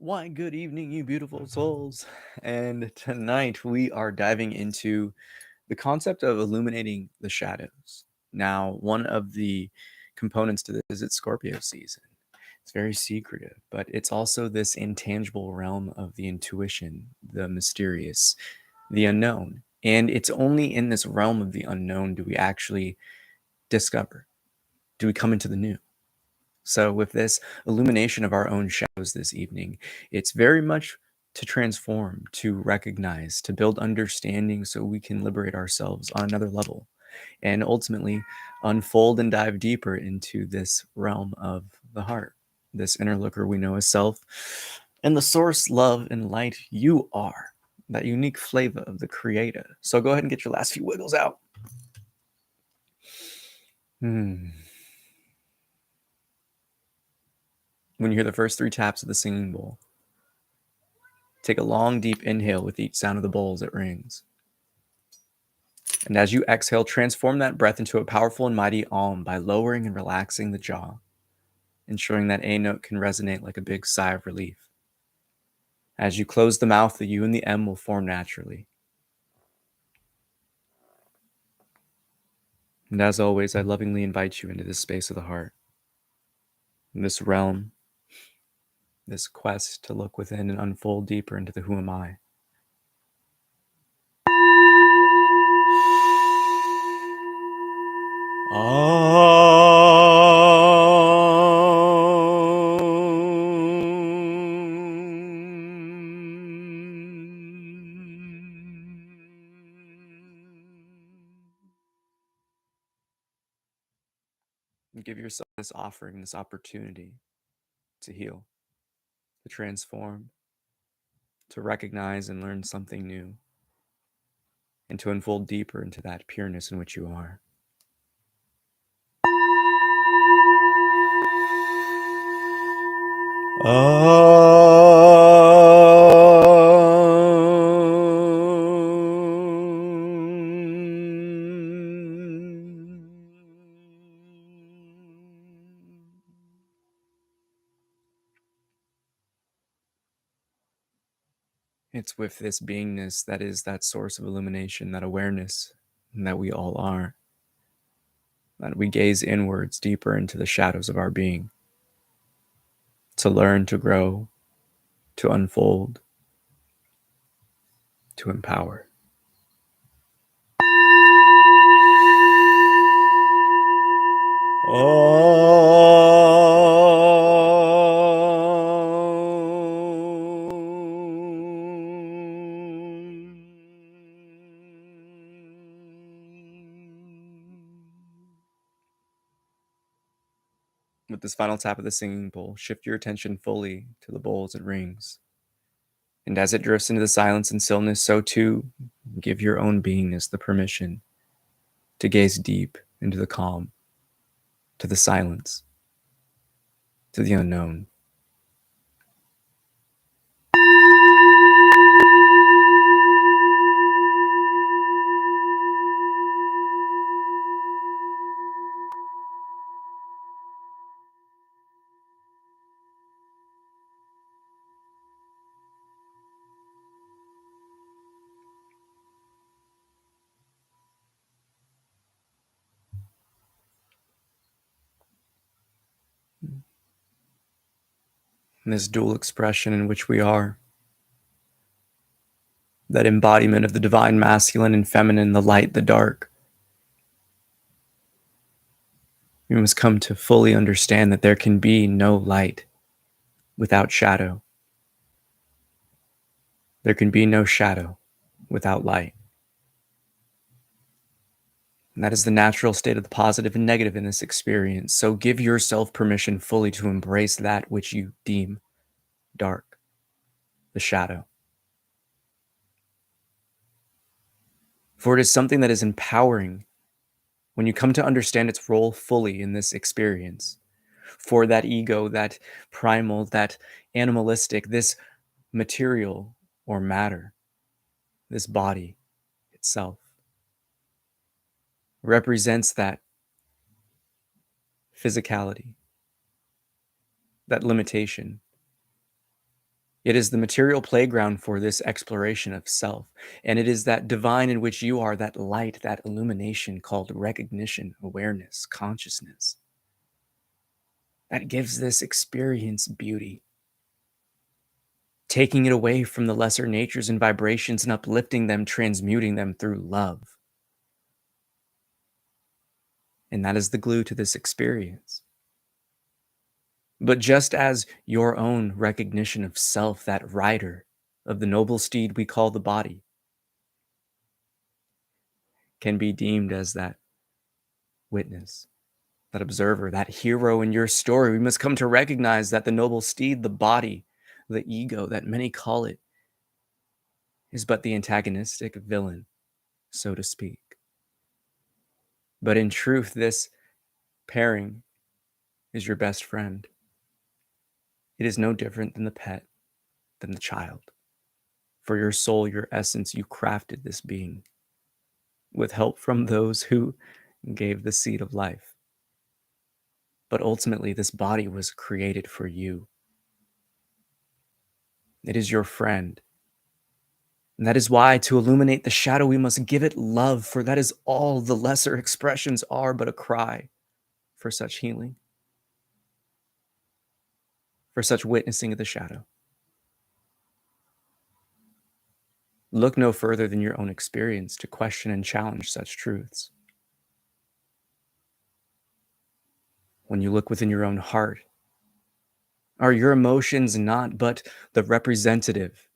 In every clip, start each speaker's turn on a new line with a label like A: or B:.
A: Why, good evening, you beautiful souls. And tonight we are diving into the concept of illuminating the shadows. Now, one of the components to this is it's Scorpio season. It's very secretive, but it's also this intangible realm of the intuition, the mysterious, the unknown. And it's only in this realm of the unknown do we actually discover, do we come into the new. So, with this illumination of our own shadows this evening, it's very much to transform, to recognize, to build understanding so we can liberate ourselves on another level and ultimately unfold and dive deeper into this realm of the heart, this inner looker we know as self, and the source, love, and light you are, that unique flavor of the creator. So, go ahead and get your last few wiggles out. When you hear the first 3 taps of the singing bowl, take a long, deep inhale with each sound of the bowl as it rings. And as you exhale, transform that breath into a powerful and mighty Om by lowering and relaxing the jaw, ensuring that A note can resonate like a big sigh of relief. As you close the mouth, the U and the M will form naturally. And as always, I lovingly invite you into this space of the heart, this realm, this quest to look within and unfold deeper into the who am I. Give yourself this offering, this opportunity to heal, to transform, to recognize and learn something new, and to unfold deeper into that pureness in which you are. It's with this beingness that is that source of illumination, that awareness that we all are, that we gaze inwards deeper into the shadows of our being, to learn, to grow, to unfold, to empower. With this final tap of the singing bowl, shift your attention fully to the bowl as it rings. And as it drifts into the silence and stillness, so too, give your own beingness the permission to gaze deep into the calm, to the silence, to the unknown. And this dual expression in which we are, that embodiment of the divine masculine and feminine, the light, the dark. We must come to fully understand that there can be no light without shadow. There can be no shadow without light. And that is the natural state of the positive and negative in this experience. So give yourself permission fully to embrace that which you deem dark, the shadow. For it is something that is empowering when you come to understand its role fully in this experience. For that ego, that primal, that animalistic, this material or matter, this body itself, represents that physicality, that limitation, It is the material playground for this exploration of self, and it is that divine in which you are, that light, that illumination called recognition, awareness, consciousness, that gives this experience beauty, taking it away from the lesser natures and vibrations and uplifting them, transmuting them through love. And that is the glue to this experience. But just as your own recognition of self, that rider of the noble steed we call the body, can be deemed as that witness, that observer, that hero in your story, we must come to recognize that the noble steed, the body, the ego that many call it, is but the antagonistic villain, so to speak. But in truth, this pairing is your best friend. It is no different than the pet, than the child. For your soul, your essence, you crafted this being with help from those who gave the seed of life. But ultimately, this body was created for you. It is your friend. And that is why, to illuminate the shadow, we must give it love, for that is all the lesser expressions are but a cry for such healing, for such witnessing of the shadow. Look no further than your own experience to question and challenge such truths. When you look within your own heart, are your emotions not but the representative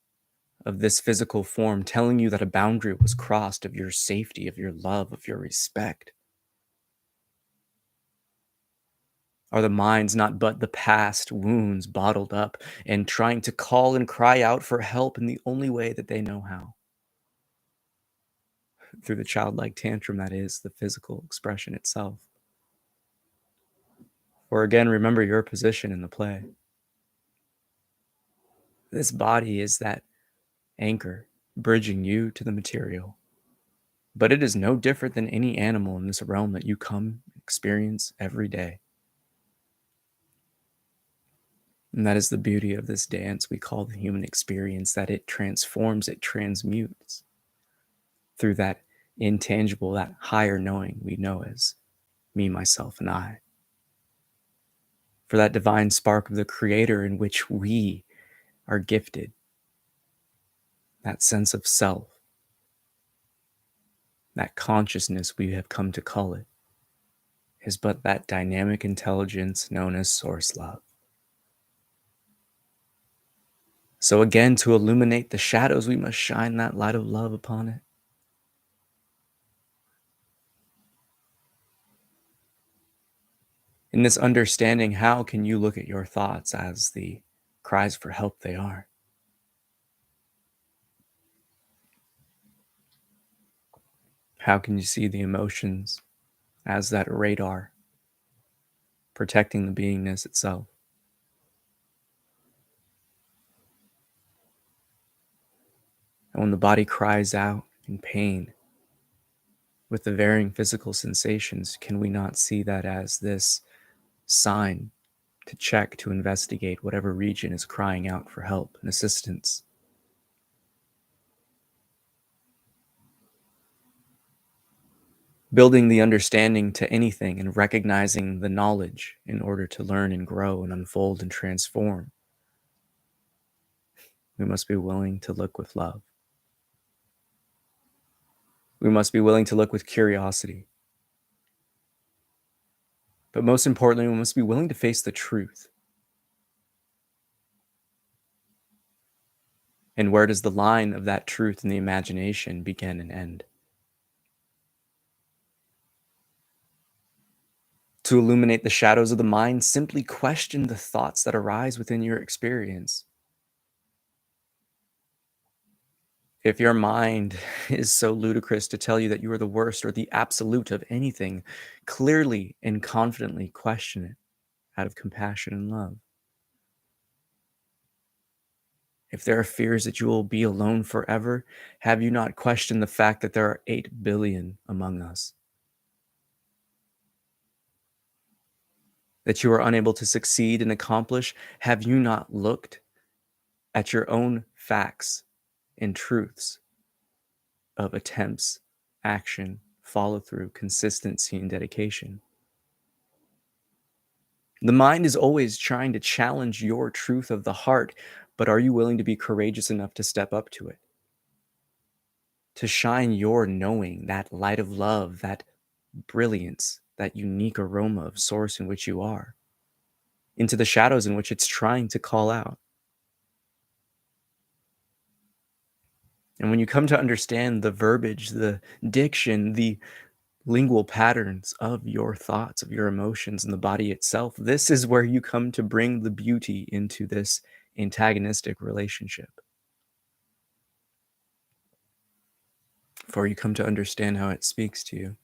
A: of this physical form, telling you that a boundary was crossed of your safety, of your love, of your respect? Are the minds not but the past wounds bottled up and trying to call and cry out for help in the only way that they know how? Through the childlike tantrum that is the physical expression itself. Or again, remember your position in the play. This body is that anchor bridging you to the material. But it is no different than any animal in this realm that you come experience every day. And that is the beauty of this dance we call the human experience, that it transforms, it transmutes through that intangible, that higher knowing we know as me, myself, and I. For that divine spark of the Creator in which we are gifted, that sense of self, that consciousness we have come to call it, is but that dynamic intelligence known as Source Love. So again, to illuminate the shadows, we must shine that light of love upon it. In this understanding, how can you look at your thoughts as the cries for help they are? How can you see the emotions as that radar protecting the beingness itself? And when the body cries out in pain with the varying physical sensations, can we not see that as this sign to check, to investigate whatever region is crying out for help and assistance? Building the understanding to anything and recognizing the knowledge in order to learn and grow and unfold and transform, we must be willing to look with love. We must be willing to look with curiosity. But most importantly, we must be willing to face the truth. And where does the line of that truth in the imagination begin and end? To illuminate the shadows of the mind, simply question the thoughts that arise within your experience. If your mind is so ludicrous to tell you that you are the worst or the absolute of anything, clearly and confidently question it out of compassion and love. If there are fears that you will be alone forever, have you not questioned the fact that there are 8 billion among us? That you are unable to succeed and accomplish, have you not looked at your own facts and truths of attempts, action, follow through, consistency, and dedication. The mind is always trying to challenge your truth of the heart, but are you willing to be courageous enough to step up to it? To shine your knowing, that light of love, that brilliance, that unique aroma of source in which you are, into the shadows in which it's trying to call out. And when you come to understand the verbiage, the diction, the lingual patterns of your thoughts, of your emotions, and the body itself, this is where you come to bring the beauty into this antagonistic relationship. For you come to understand how it speaks to you.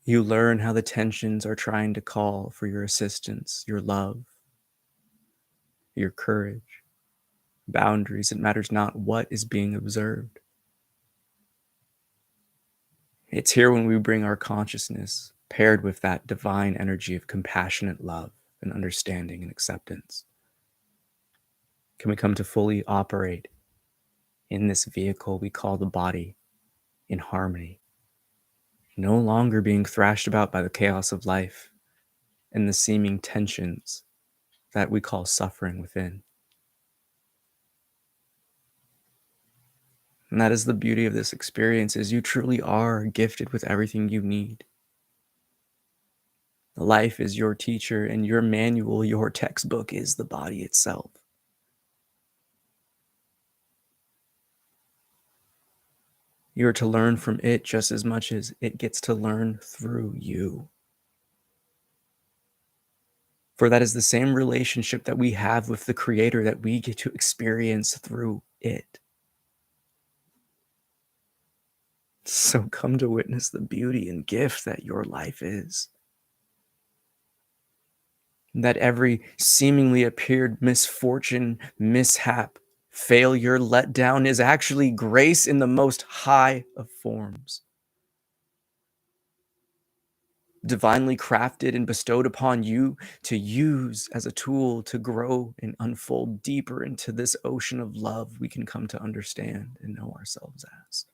A: You learn how the tensions are trying to call for your assistance, your love, your courage, boundaries. It matters not what is being observed. It's here when we bring our consciousness paired with that divine energy of compassionate love and understanding and acceptance. Can we come to fully operate in this vehicle we call the body in harmony, no longer being thrashed about by the chaos of life and the seeming tensions that we call suffering within. And that is the beauty of this experience, is you truly are gifted with everything you need. Life is your teacher, and your manual, your textbook, is the body itself. You are to learn from it just as much as it gets to learn through you. For that is the same relationship that we have with the Creator that we get to experience through it. So come to witness the beauty and gift that your life is. That every seemingly appeared misfortune, mishap, failure, letdown is actually grace in the most high of forms. Divinely crafted and bestowed upon you to use as a tool to grow and unfold deeper into this ocean of love we can come to understand and know ourselves as.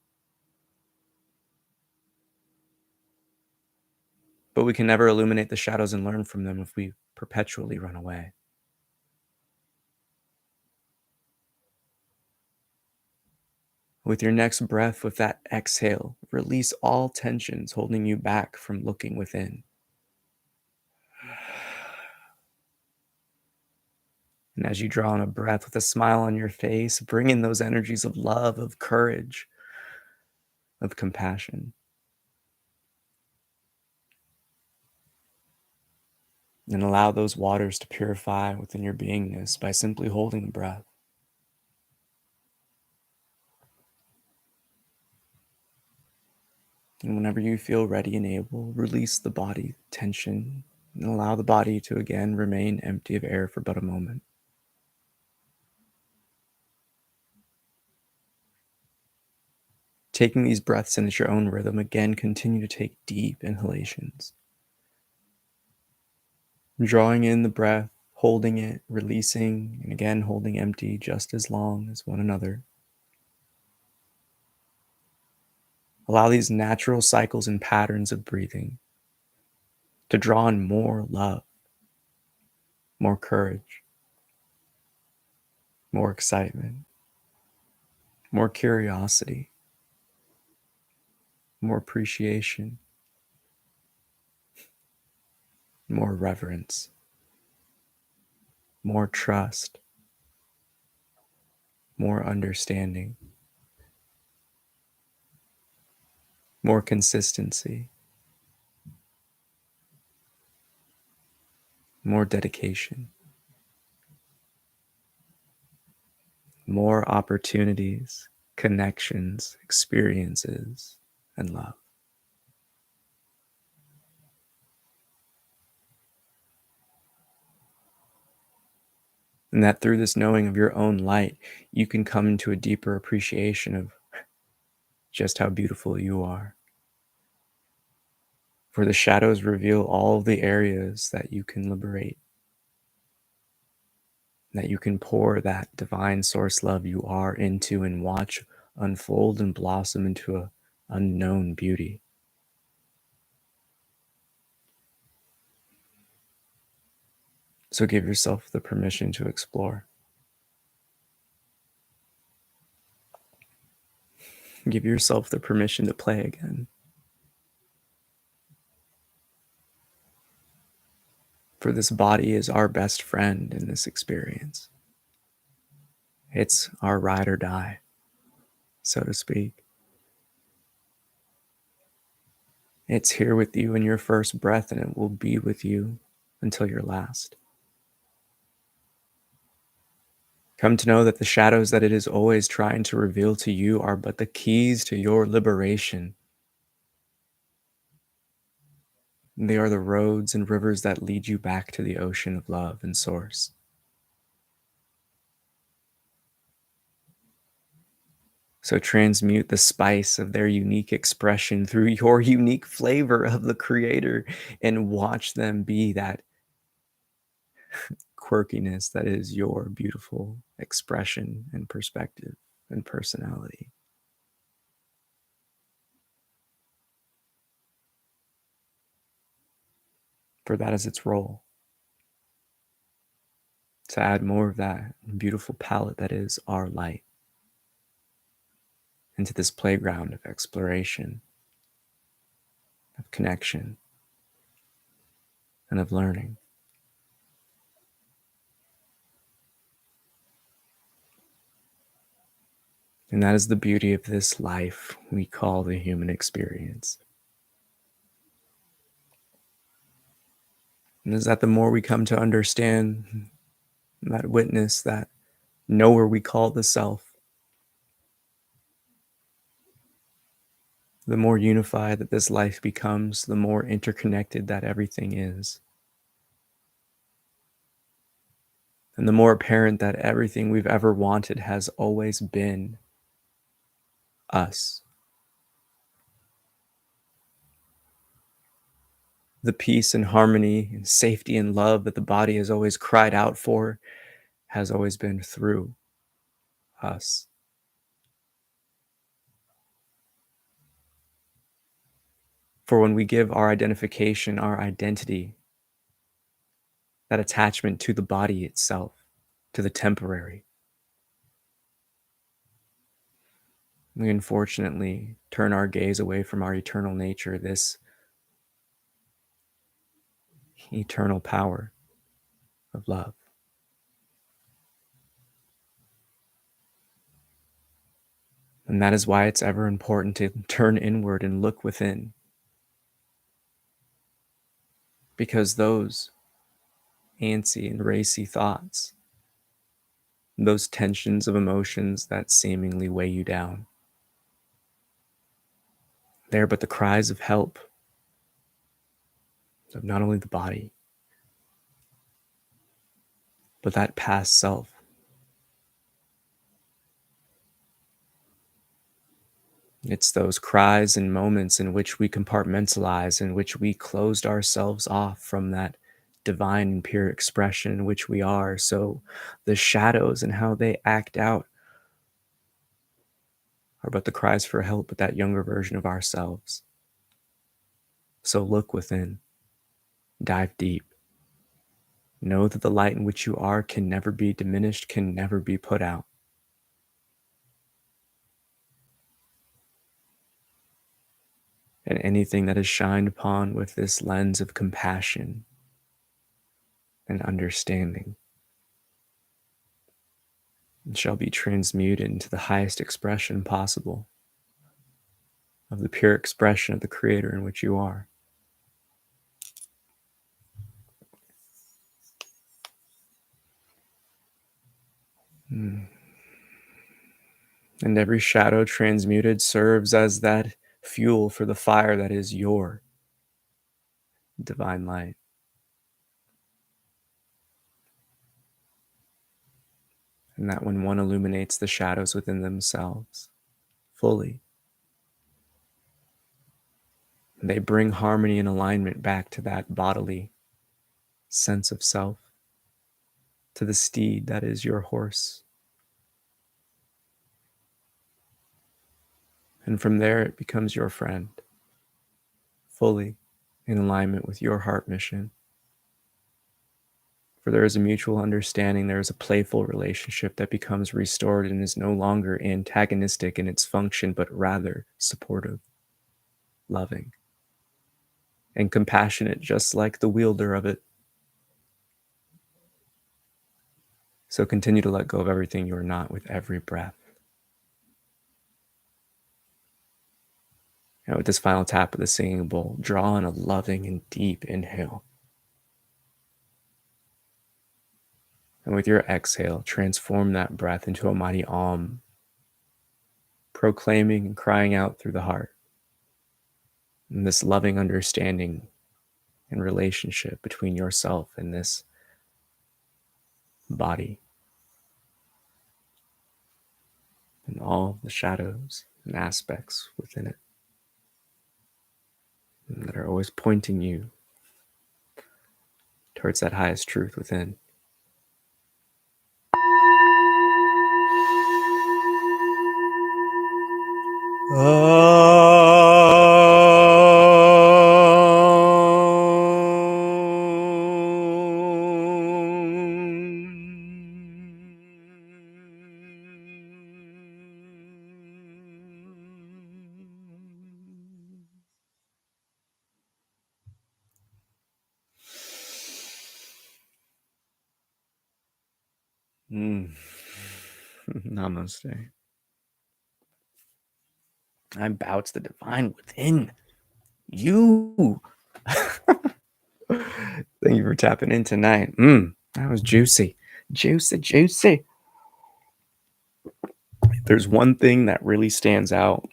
A: But we can never illuminate the shadows and learn from them if we perpetually run away. With your next breath, with that exhale, release all tensions holding you back from looking within. And as you draw in a breath with a smile on your face, bring in those energies of love, of courage, of compassion. And allow those waters to purify within your beingness by simply holding the breath. And whenever you feel ready and able, release the body tension and allow the body to again remain empty of air for but a moment. Taking these breaths in at your own rhythm, again, continue to take deep inhalations. Drawing in the breath, holding it, releasing, and again holding empty just as long as one another. Allow these natural cycles and patterns of breathing to draw in more love, more courage, more excitement, more curiosity, more appreciation, more reverence, more trust, more understanding, more consistency, more dedication, more opportunities, connections, experiences, and love. And that through this knowing of your own light, you can come into a deeper appreciation of just how beautiful you are. For the shadows reveal all the areas that you can liberate. that you can pour that divine source love you are into and watch unfold and blossom into an unknown beauty. So give yourself the permission to explore. Give yourself the permission to play again. For this body is our best friend in this experience. It's our ride or die, so to speak. It's here with you in your first breath, and it will be with you until your last. Come to know that the shadows that it is always trying to reveal to you are but the keys to your liberation. They are the roads and rivers that lead you back to the ocean of love and source. So transmute the spice of their unique expression through your unique flavor of the Creator and watch them be that quirkiness that is your beautiful expression and perspective and personality. For that is its role. To add more of that beautiful palette that is our light into this playground of exploration, of connection, and of learning. And that is the beauty of this life we call the human experience. And is that the more we come to understand that witness, that knower we call the self, the more unified that this life becomes, the more interconnected that everything is. And the more apparent that everything we've ever wanted has always been us. The peace and harmony and safety and love that the body has always cried out for has always been through us. For when we give our identification, our identity, that attachment to the body itself, to the temporary, we unfortunately turn our gaze away from our eternal nature, this eternal power of love. And that is why it's ever important to turn inward and look within. Because those antsy and racy thoughts, those tensions of emotions that seemingly weigh you down, they're but the cries of help of not only the body, but that past self. It's those cries and moments in which we compartmentalize, in which we closed ourselves off from that divine and pure expression in which we are. So the shadows and how they act out are but the cries for help with that younger version of ourselves. So look within, dive deep. Know that the light in which you are can never be diminished, can never be put out. And anything that is shined upon with this lens of compassion and understanding shall be transmuted into the highest expression possible of the pure expression of the Creator in which you are. And every shadow transmuted serves as that fuel for the fire that is your divine light. And that when one illuminates the shadows within themselves fully, they bring harmony and alignment back to that bodily sense of self. to the steed that is your horse. And from there, it becomes your friend, fully in alignment with your heart mission. For there is a mutual understanding, there is a playful relationship that becomes restored and is no longer antagonistic in its function, but rather supportive, loving, and compassionate, just like the wielder of it. So continue to let go of everything you are not with every breath. And with this final tap of the singing bowl, draw in a loving and deep inhale. And with your exhale, transform that breath into a mighty Om, proclaiming and crying out through the heart. And this loving understanding and relationship between yourself and this body and all the shadows and aspects within it that are always pointing you towards that highest truth within. Namaste. I bow to the divine within you. Thank you for tapping in tonight. That was juicy. Juicy. There's one thing that really stands out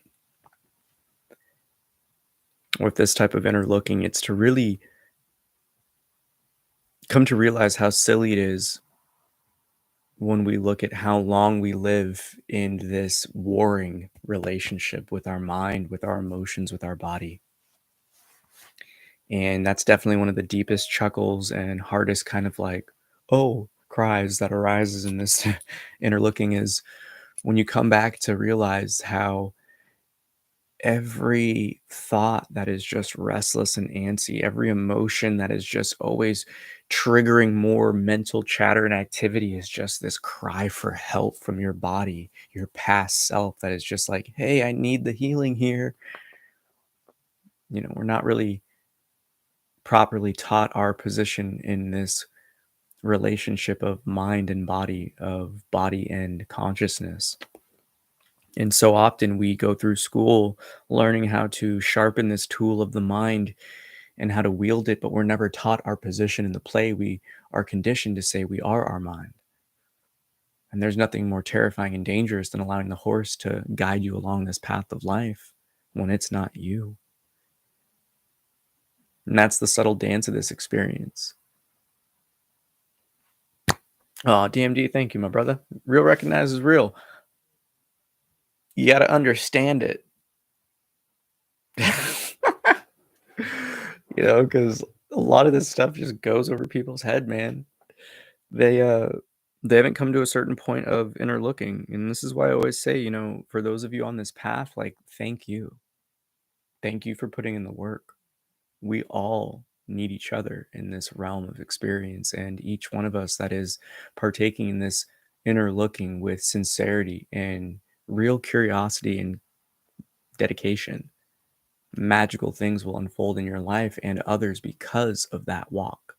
A: with this type of inner looking. It's to really come to realize how silly it is when we look at how long we live in this warring relationship with our mind, with our emotions, with our body. And that's definitely one of the deepest chuckles and hardest kind of like, oh, cries that arises in this inner looking is when you come back to realize how every thought that is just restless and antsy, every emotion that is just always triggering more mental chatter and activity is just this cry for help from your body, your past self that is just like, hey, I need the healing here. You know, we're not really properly taught our position in this relationship of mind and body, of body and consciousness. And so often we go through school learning how to sharpen this tool of the mind and how to wield it, but we're never taught our position in the play. We are conditioned to say we are our mind. And there's nothing more terrifying and dangerous than allowing the horse to guide you along this path of life when it's not you. And that's the subtle dance of this experience. Oh, DMD, thank you, my brother. Real recognizes real. You got to understand it. You know, because a lot of this stuff just goes over people's head, man. They haven't come to a certain point of inner looking. And this is why I always say, you know, for those of you on this path, like, thank you. Thank you for putting in the work. We all need each other in this realm of experience. And each one of us that is partaking in this inner looking with sincerity and real curiosity and dedication, magical things will unfold in your life and others because of that walk,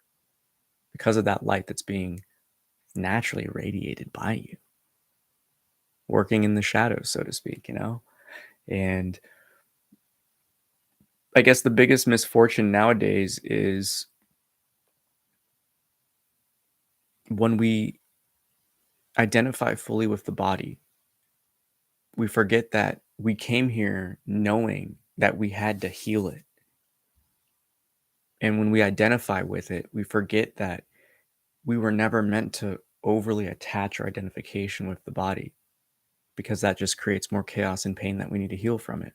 A: because of that light that's being naturally radiated by you, working in the shadows, so to speak, you know? And I guess the biggest misfortune nowadays is when we identify fully with the body, we forget that we came here knowing that we had to heal it. And when we identify with it, we forget that we were never meant to overly attach our identification with the body, because that just creates more chaos and pain that we need to heal from it.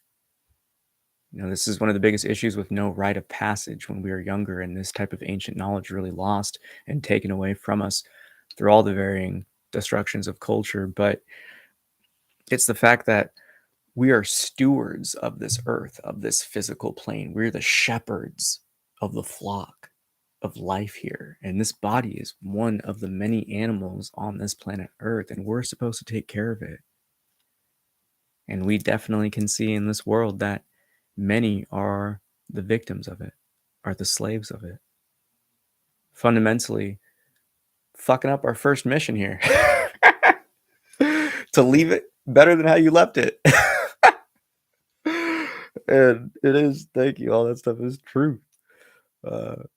A: You know, this is one of the biggest issues with no rite of passage when we were younger and this type of ancient knowledge really lost and taken away from us through all the varying destructions of culture, but it's the fact that we are stewards of this earth, of this physical plane. We're the shepherds of the flock of life here. And this body is one of the many animals on this planet Earth, and we're supposed to take care of it. And we definitely can see in this world that many are the victims of it, are the slaves of it. Fundamentally, fucking up our first mission here to leave it better than how you left it. And it is, thank you, all that stuff is true. And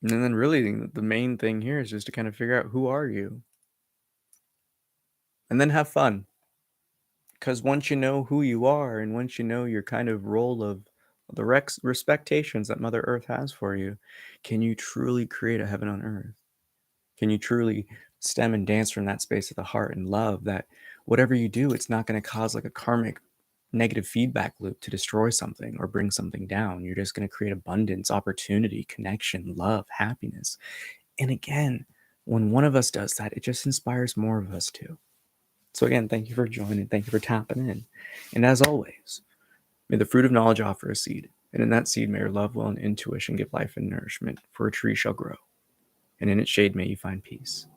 A: then really the main thing here is just to kind of figure out, who are you? And then have fun. Because once you know who you are, and once you know your kind of role of the respectations that Mother Earth has for you, can you truly create a heaven on earth? Can you truly stem and dance from that space of the heart and love that whatever you do, it's not going to cause like a karmic negative feedback loop to destroy something or bring something down. You're just going to create abundance, opportunity, connection, love, happiness. And again, when one of us does that, it just inspires more of us too. So again, thank you for joining. Thank you for tapping in. And as always, may the fruit of knowledge offer a seed. And in that seed, may your love, will, and intuition give life and nourishment, for a tree shall grow. And in its shade may you find peace,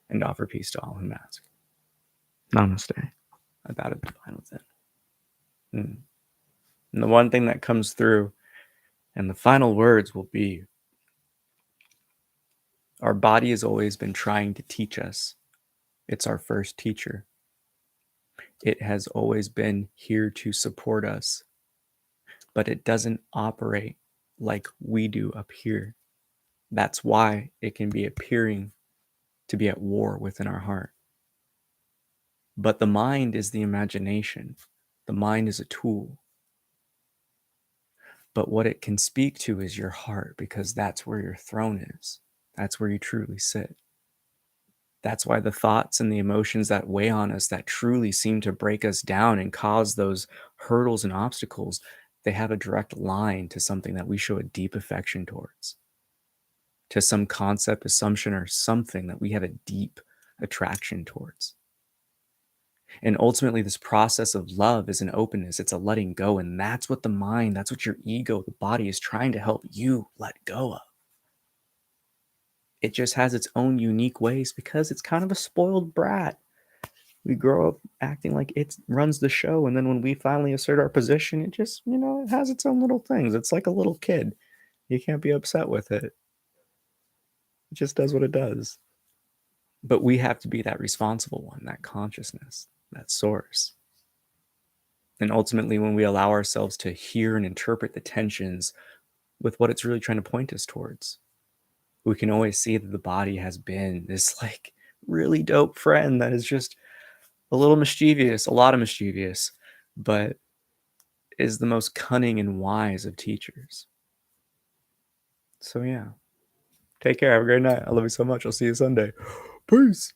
A: and offer peace to all who ask. Namaste. About it, divine within. And the one thing that comes through, and the final words will be, our body has always been trying to teach us. It's our first teacher. It has always been here to support us, but it doesn't operate like we do up here. That's why it can be appearing to be at war within our heart. But the mind is the imagination. The mind is a tool. But what it can speak to is your heart, because that's where your throne is. That's where you truly sit. That's why the thoughts and the emotions that weigh on us, that truly seem to break us down and cause those hurdles and obstacles, they have a direct line to something that we show a deep affection towards, to some concept, assumption, or something that we have a deep attraction towards. And ultimately, this process of love is an openness. It's a letting go. And that's what the mind, that's what your ego, the body, is trying to help you let go of. It just has its own unique ways because it's kind of a spoiled brat. We grow up acting like it runs the show. And then when we finally assert our position, it just, it has its own little things. It's like a little kid. You can't be upset with it. It just does what it does. But we have to be that responsible one, that consciousness, that source. And ultimately, when we allow ourselves to hear and interpret the tensions with what it's really trying to point us towards, we can always see that the body has been this like really dope friend that is just a little mischievous, a lot of mischievous, but is the most cunning and wise of teachers. So yeah, take care. Have a great night. I love you so much. I'll see you Sunday. Peace.